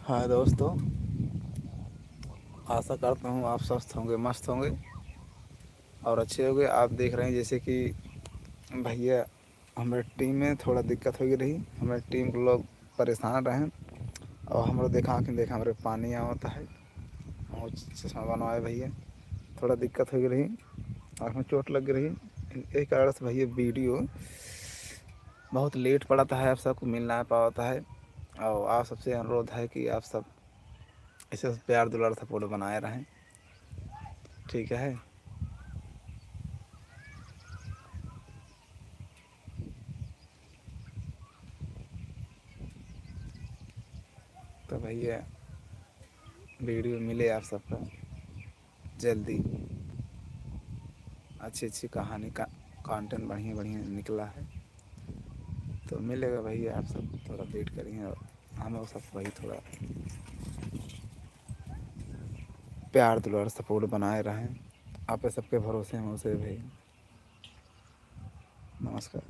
हाय दोस्तों, आशा करता हूँ आप स्वस्थ होंगे, मस्त होंगे और अच्छे होंगे। आप देख रहे हैं जैसे कि भैया हमारे टीम में थोड़ा दिक्कत हो गई रही। हमारे टीम के लोग परेशान रहे और हम लोग देखा हमारे पानी आता है और चश्मा बनवाए भैया। थोड़ा दिक्कत हो गई रही, आँख में चोट लग गई रही। यही कारण से भैया वीडियो बहुत लेट पड़ता है, आप सबको मिल ना पाता है। और आप सबसे अनुरोध है कि आप सब इसे प्यार दुलार सपोर्ट बनाए रहें, ठीक है। तो भैया वीडियो मिले आप सबका जल्दी। अच्छी अच्छी कहानी का कंटेंट बढ़िया बढ़िया निकला है तो मिलेगा भैया। आप सब थोड़ा वेट करिए और हम लोग सब वही थोड़ा प्यार दुलार सपोर्ट बनाए रहें। आप सबके भरोसे हम उसे भाई। नमस्कार।